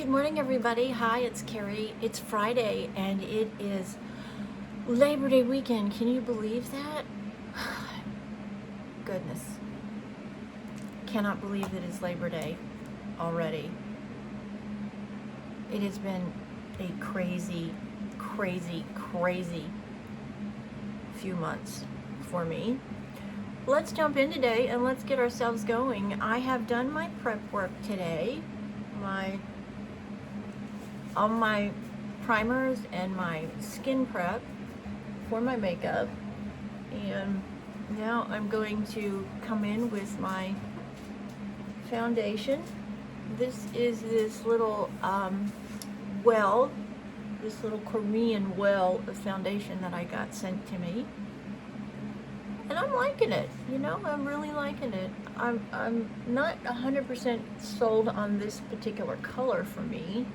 Good morning, everybody. Hi, it's Carrie. It's Friday, and it is Labor Day weekend. Can you believe that? Goodness. Cannot believe it is Labor Day already. It has been a crazy few months for me. Let's jump in today and let's get ourselves going. I have done my prep work today. All my primers and my skin prep for my makeup, and now I'm going to come in with my foundation. This is this little this little Korean well of foundation that I got sent to me, and I'm liking it. You know, I'm really liking it. I'm not 100% sold on this particular color for me.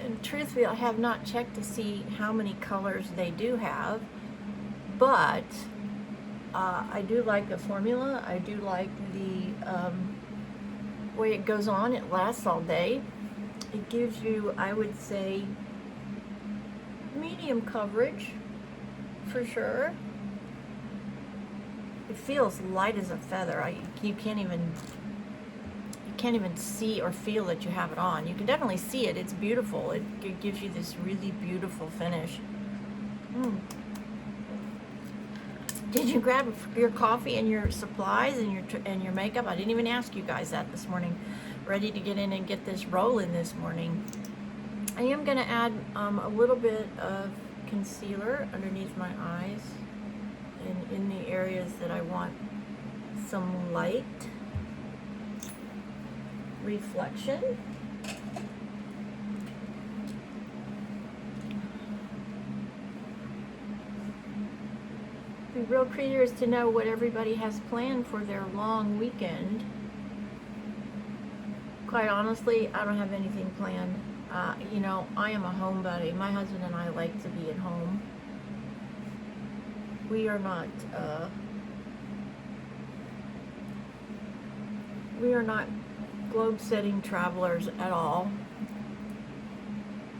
And truthfully, I have not checked to see how many colors they do have, but I do like the formula. I do like the way it goes on. It lasts all day. It gives you, I would say, medium coverage for sure. It feels light as a feather. You can't even see or feel that you have it on. You can definitely see it. It's beautiful. It gives you this really beautiful finish. Did you grab your coffee and your supplies and your makeup? I didn't even ask you guys that this morning. Ready to get in and get this rolling this morning. I am going to add a little bit of concealer underneath my eyes and in the areas that I want some light reflection. Be real curious to know what everybody has planned for their long weekend. Quite honestly, I don't have anything planned. You know, I am a homebody. My husband and I like to be at home. We are not globe-setting travelers at all.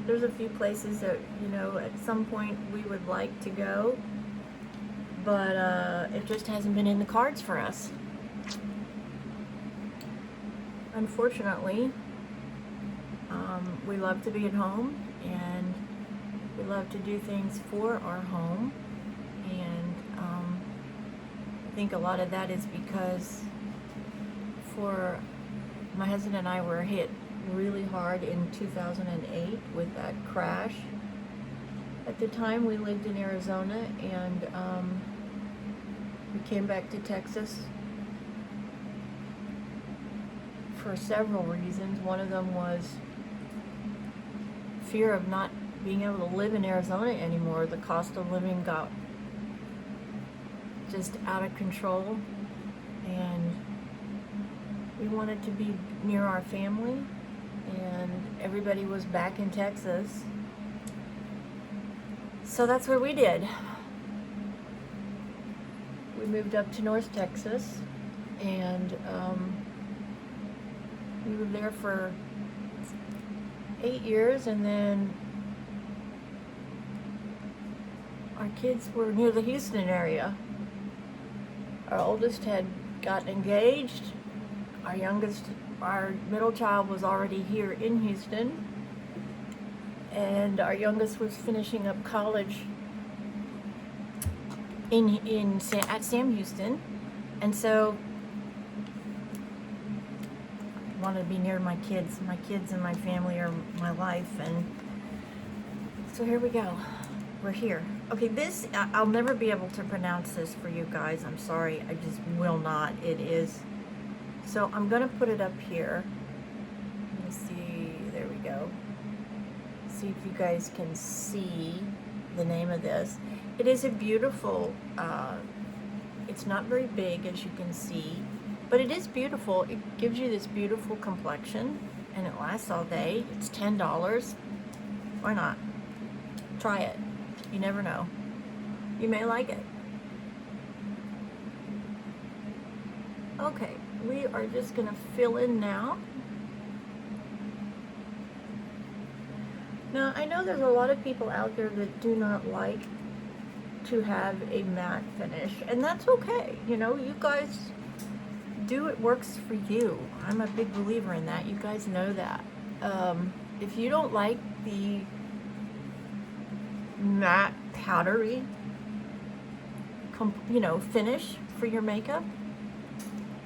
There's a few places that, you know, at some point we would like to go, but it just hasn't been in the cards for us. Unfortunately, we love to be at home, and we love to do things for our home, and I think a lot of that is because my husband and I were hit really hard in 2008 with that crash. At the time, we lived in Arizona, and we came back to Texas for several reasons. One of them was fear of not being able to live in Arizona anymore. The cost of living got just out of control, and we wanted to be near our family, and everybody was back in Texas. So that's what we did. We moved up to North Texas, and we were there for 8 years, and then our kids were near the Houston area. Our oldest had gotten engaged. Our middle child was already here in Houston, and our youngest was finishing up college at Sam Houston, and so I wanted to be near my kids. My kids and my family are my life, and so here we go. We're here. Okay, this, I'll never be able to pronounce this for you guys. I'm sorry, I just will not. It is. So I'm going to put it up here. Let me see. There we go. See if you guys can see the name of this. It is a beautiful, it's not very big, as you can see, but it is beautiful. It gives you this beautiful complexion, and it lasts all day. It's $10. Why not? Try it. You never know. You may like it. Okay, we are just going to fill in now. Now, I know there's a lot of people out there that do not like to have a matte finish, and that's okay. You know, you guys do what works for you. I'm a big believer in that. You guys know that. If you don't like the matte powdery, finish for your makeup,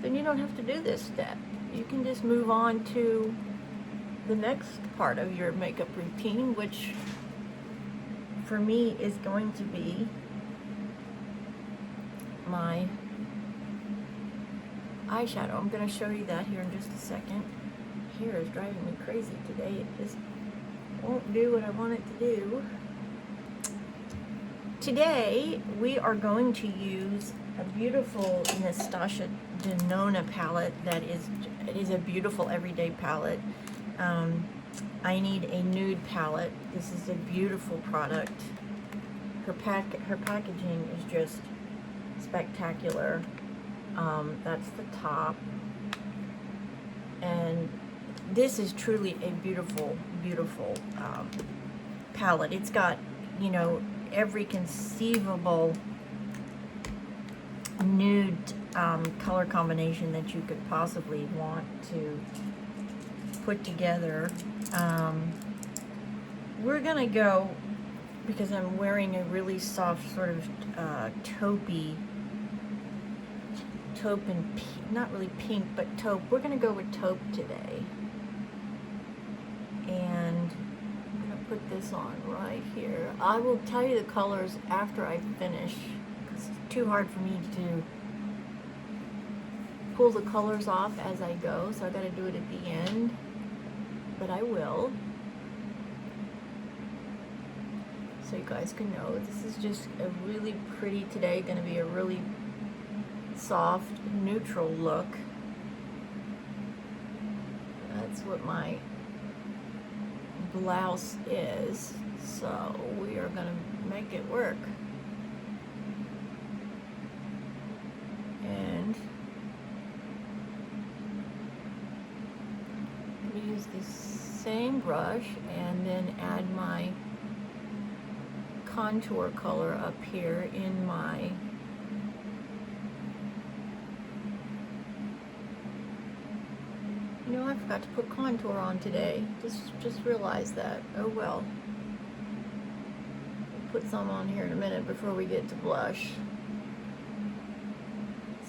then you don't have to do this step. You can just move on to the next part of your makeup routine, which for me is going to be my eyeshadow. I'm going to show you that here in just a second. Hair is driving me crazy today. It just won't do what I want it to do. Today we are going to use a beautiful Nastasia Denona palette that is a beautiful everyday palette. I need a nude palette. This is a beautiful product. Her packaging is just spectacular. That's the top, and this is truly a beautiful, beautiful palette. It's got, you know, every conceivable nude color combination that you could possibly want to put together. We're gonna go, because I'm wearing a really soft sort of taupe and not really pink, but taupe. We're gonna go with taupe today, and I'm gonna put this on right here. I will tell you the colors after I finish, because it's too hard for me to pull the colors off as I go, so I gotta do it at the end, but I will, so you guys can know. This is just a really pretty today, gonna be a really soft, neutral look. That's what my blouse is, so we are gonna make it work. And I'm gonna use the same brush and then add my contour color up here in my I forgot to put contour on today. Just realized that. Oh well. We'll put some on here in a minute before we get to blush.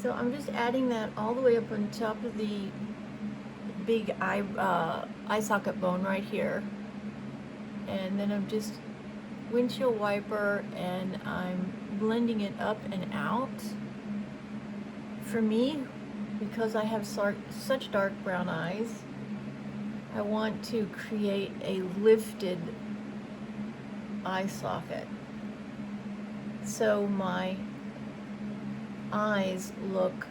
So I'm just adding that all the way up on top of the big eye socket bone right here. And then I'm just windshield wiper and I'm blending it up and out. For me, because I have such dark brown eyes, I want to create a lifted eye socket, so my eyes look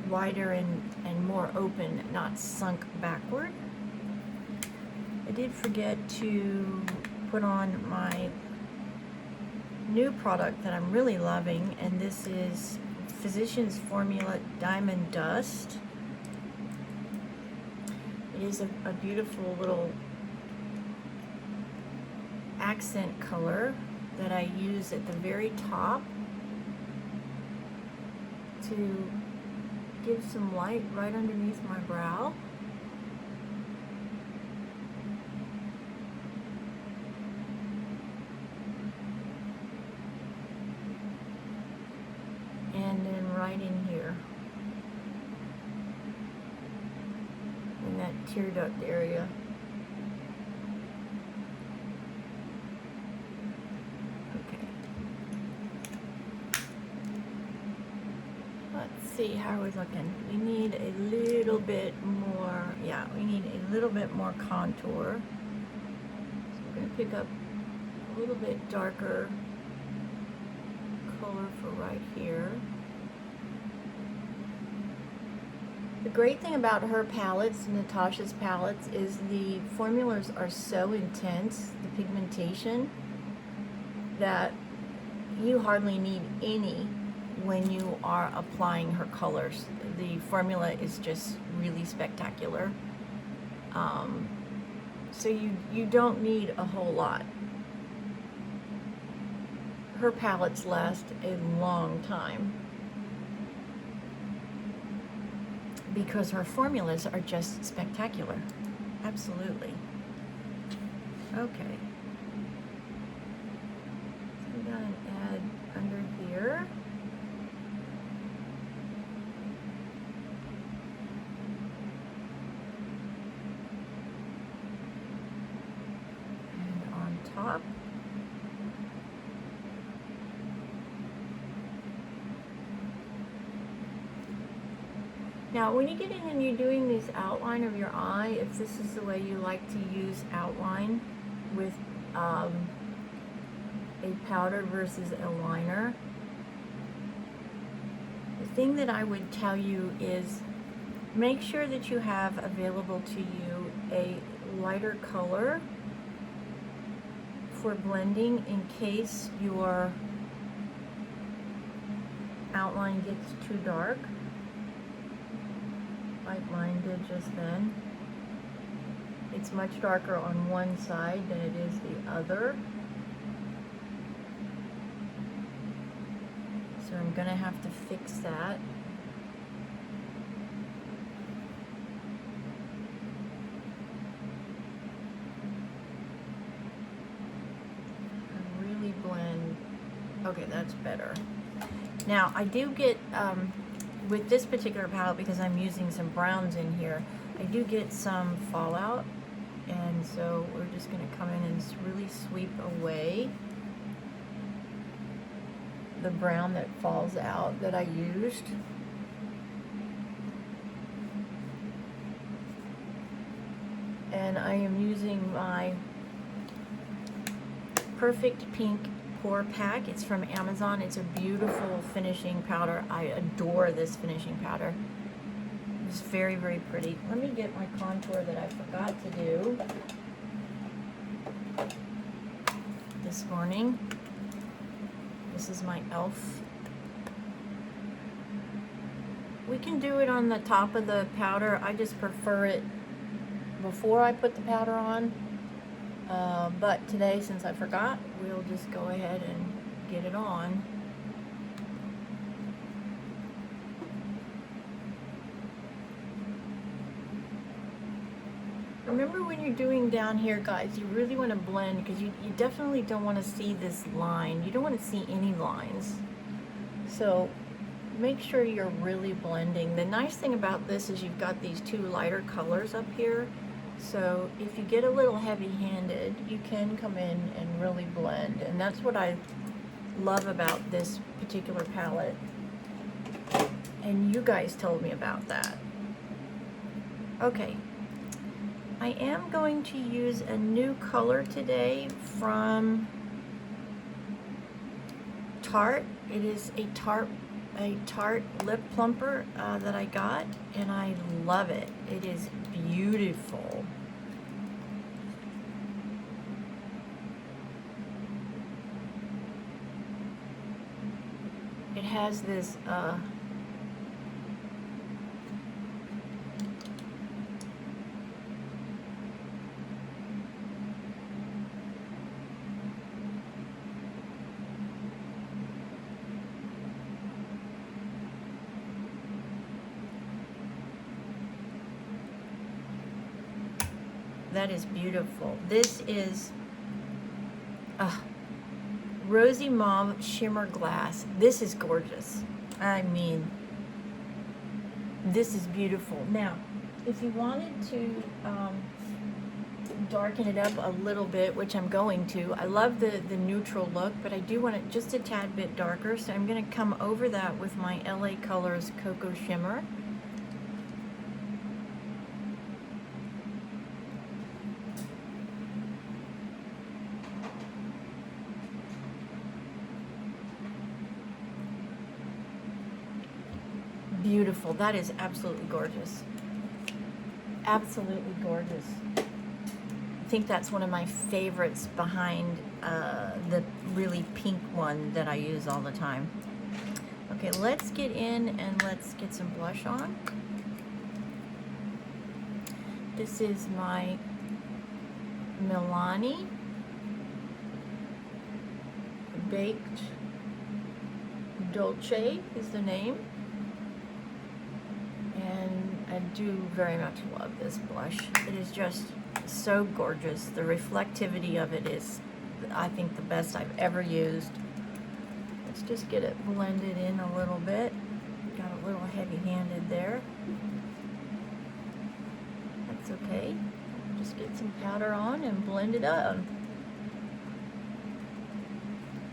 wider and more open, not sunk backward. I did forget to put on my new product that I'm really loving, and this is Physicians Formula Diamond Dust. It is a beautiful little accent color that I use at the very top to give some light right underneath my brow. And then right in here, in that tear duct area. Okay. Let's see, how are we looking? We need a little bit more, yeah, we need a little bit more contour. So we're going to pick up a little bit darker color for right here. The great thing about her palettes, Natasha's palettes, is the formulas are so intense, the pigmentation, that you hardly need any when you are applying her colors. The formula is just really spectacular. So you don't need a whole lot. Her palettes last a long time because her formulas are just spectacular. Absolutely. Okay. So we got an ad under here. And on top. Now, when you get in and you're doing this outline of your eye, if this is the way you like to use outline with a powder versus a liner, the thing that I would tell you is make sure that you have available to you a lighter color for blending in case your outline gets too dark, like mine did just then. It's much darker on one side than it is the other. So I'm gonna have to fix that. And really blend. Okay, that's better. Now I do get, with this particular palette, because I'm using some browns in here, I do get some fallout, and so we're just going to come in and really sweep away the brown that falls out that I used. And I am using my Perfect Pink Pour Pack. It's from Amazon. It's a beautiful finishing powder. I adore this finishing powder. It's very, very pretty. Let me get my contour that I forgot to do this morning. This is my e.l.f. We can do it on the top of the powder. I just prefer it before I put the powder on. But today, since I forgot, we'll just go ahead and get it on. Remember, when you're doing down here, guys, you really want to blend, because you definitely don't want to see this line. You don't want to see any lines. So make sure you're really blending. The nice thing about this is you've got these two lighter colors up here. So if you get a little heavy-handed, you can come in and really blend. And that's what I love about this particular palette. And you guys told me about that. Okay. I am going to use a new color today from Tarte. It is a Tarte lip plumper that I got, and I love it. It is beautiful. It has this that is beautiful. This is Rosy Mauve Shimmer Glass. This is gorgeous. I mean, this is beautiful. Now, if you wanted to darken it up a little bit, which I'm going to, I love the neutral look, but I do want it just a tad bit darker, so I'm going to come over that with my LA Colors Cocoa Shimmer. Beautiful. That is absolutely gorgeous. Absolutely gorgeous. I think that's one of my favorites behind the really pink one that I use all the time. Okay, let's get in and let's get some blush on. This is my Milani Baked Dolce is the name. And I do very much love this blush. It is just so gorgeous. The reflectivity of it is, I think, the best I've ever used. Let's just get it blended in a little bit. Got a little heavy-handed there. That's okay. Just get some powder on and blend it up.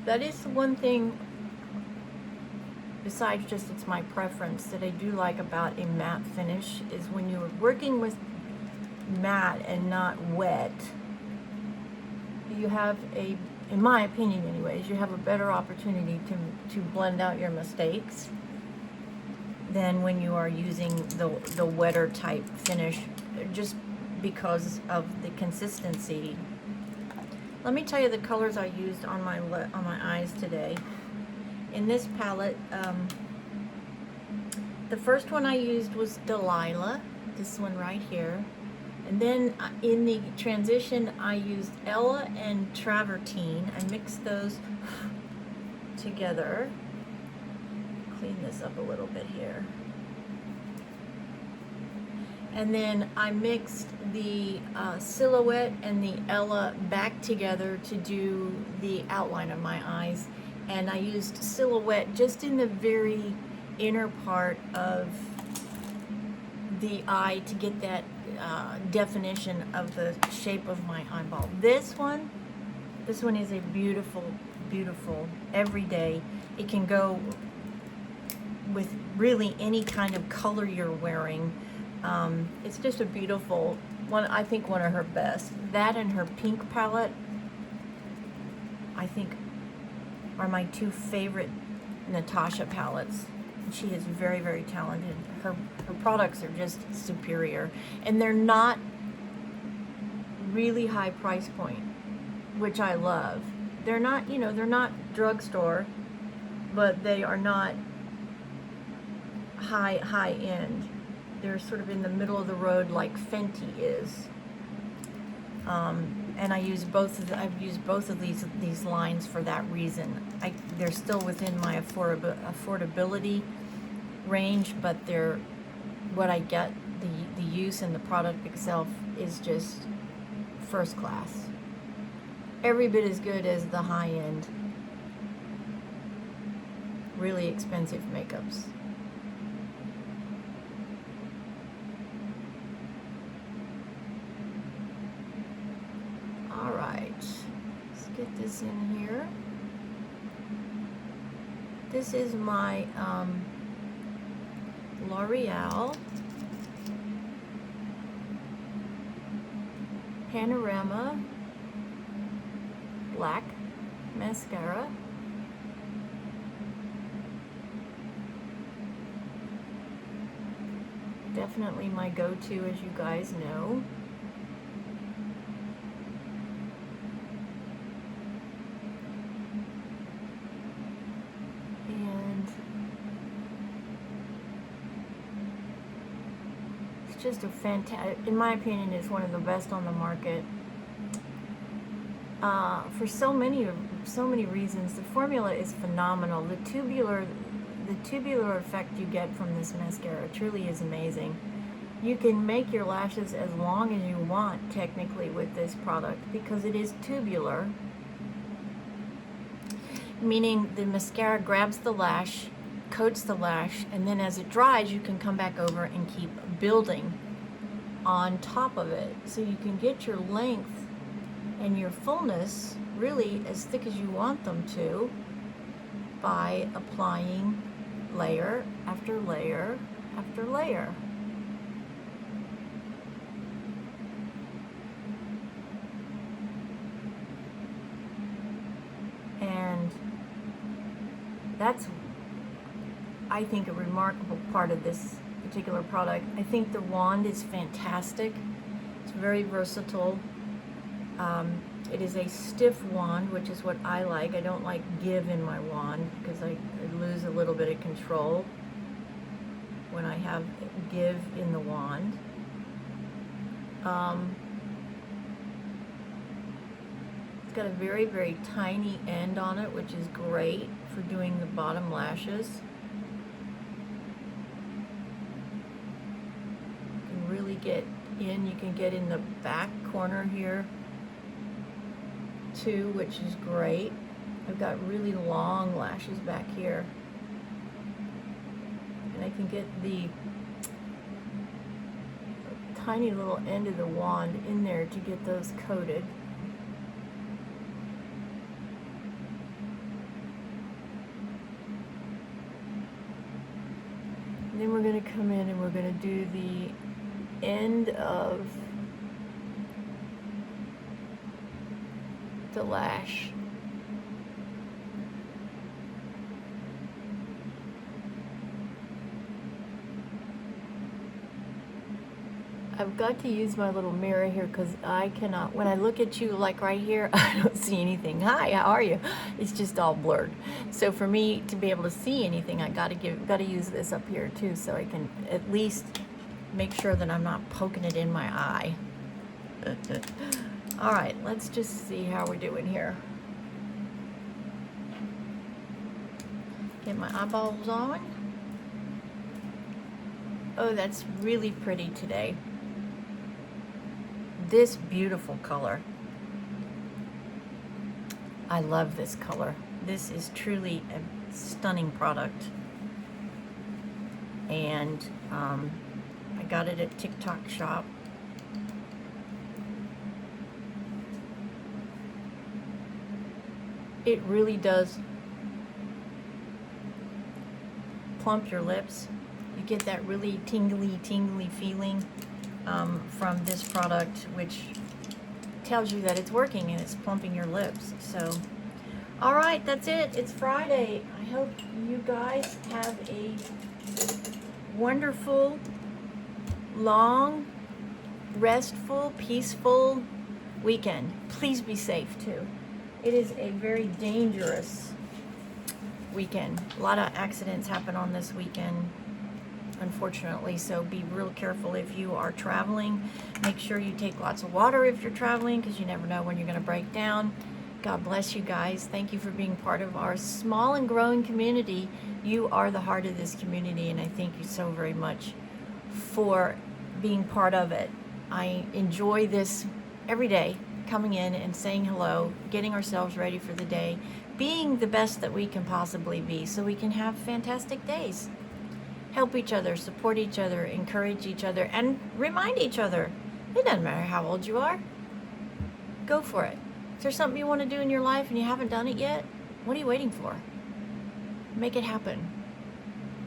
That is the one thing, besides just it's my preference, that I do like about a matte finish, is when you're working with matte and not wet, you have a, in my opinion anyways, you have a better opportunity to blend out your mistakes than when you are using the wetter type finish, just because of the consistency. Let me tell you the colors I used on my eyes today. In this palette, the first one I used was Delilah, this one right here. And then in the transition, I used Ella and Travertine. I mixed those together. Clean this up a little bit here. And then I mixed the Silhouette and the Ella back together to do the outline of my eyes. And I used Silhouette just in the very inner part of the eye to get that definition of the shape of my eyeball. This one is a beautiful, beautiful everyday. It can go with really any kind of color you're wearing. It's just a beautiful one. I think one of her best. That and her pink palette, I think, are my two favorite Natasha palettes. She is very, very talented. Her products are just superior, and they're not really high price point, which I love. They're not, you know, they're not drugstore, but they are not high end. They're sort of in the middle of the road, like Fenty is. And I've used both of these lines for that reason. They're still within my affordability range, but they're what I get. The use and the product itself is just first class. Every bit as good as the high end, really expensive makeups. All right, let's get this in here. This is my L'Oreal Panorama Black Mascara. Definitely my go-to, as you guys know. And it's just a fantastic, in my opinion, it's one of the best on the market. For so many reasons. The formula is phenomenal. The tubular effect you get from this mascara truly is amazing. You can make your lashes as long as you want, technically, with this product, because it is tubular, meaning the mascara grabs the lash, coats the lash, and then as it dries, you can come back over and keep building on top of it. So you can get your length and your fullness really as thick as you want them to by applying layer after layer after layer. And that's, I think, a remarkable part of this particular product. I think the wand is fantastic. It's very versatile. It is a stiff wand, which is what I like. I don't like give in my wand because I lose a little bit of control when I have give in the wand. got a very, very tiny end on it, which is great for doing the bottom lashes. You can really get in. You can get in the back corner here too, which is great. I've got really long lashes back here. And I can get the tiny little end of the wand in there to get those coated. And then we're going to come in and we're going to do the end of the lash. I've got to use my little mirror here because I cannot, when I look at you like right here, I don't see anything. Hi, how are you? It's just all blurred. So for me to be able to see anything, I got to use this up here too, so I can at least make sure that I'm not poking it in my eye. All right, let's just see how we're doing here. Get my eyeballs on. Oh, that's really pretty today. This beautiful color. I love this color. This is truly a stunning product. And I got it at TikTok Shop. It really does plump your lips. You get that really tingly feeling from this product, which tells you that it's working and it's plumping your lips. So, all right, that's it. It's Friday. I hope you guys have a wonderful, long, restful, peaceful weekend. Please be safe too. It is a very dangerous weekend. A lot of accidents happen on this weekend, unfortunately, so be real careful if you are traveling. Make sure you take lots of water if you're traveling, because you never know when you're going to break down. God bless you guys. Thank you for being part of our small and growing community. You are the heart of this community, and I thank you so very much for being part of it. I enjoy this every day, coming in and saying hello, getting ourselves ready for the day, being the best that we can possibly be so we can have fantastic days. Help each other, support each other, encourage each other, and remind each other. It doesn't matter how old you are. Go for it. Is there something you want to do in your life and you haven't done it yet? What are you waiting for? Make it happen.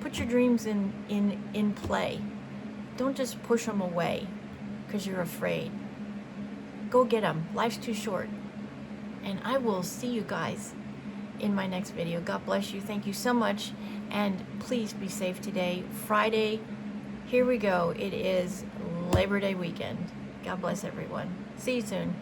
Put your dreams in play. Don't just push them away because you're afraid. Go get them. Life's too short. And I will see you guys in my next video. God bless you. Thank you so much. And please be safe today. Friday, here we go. It is Labor Day weekend. God bless everyone. See you soon.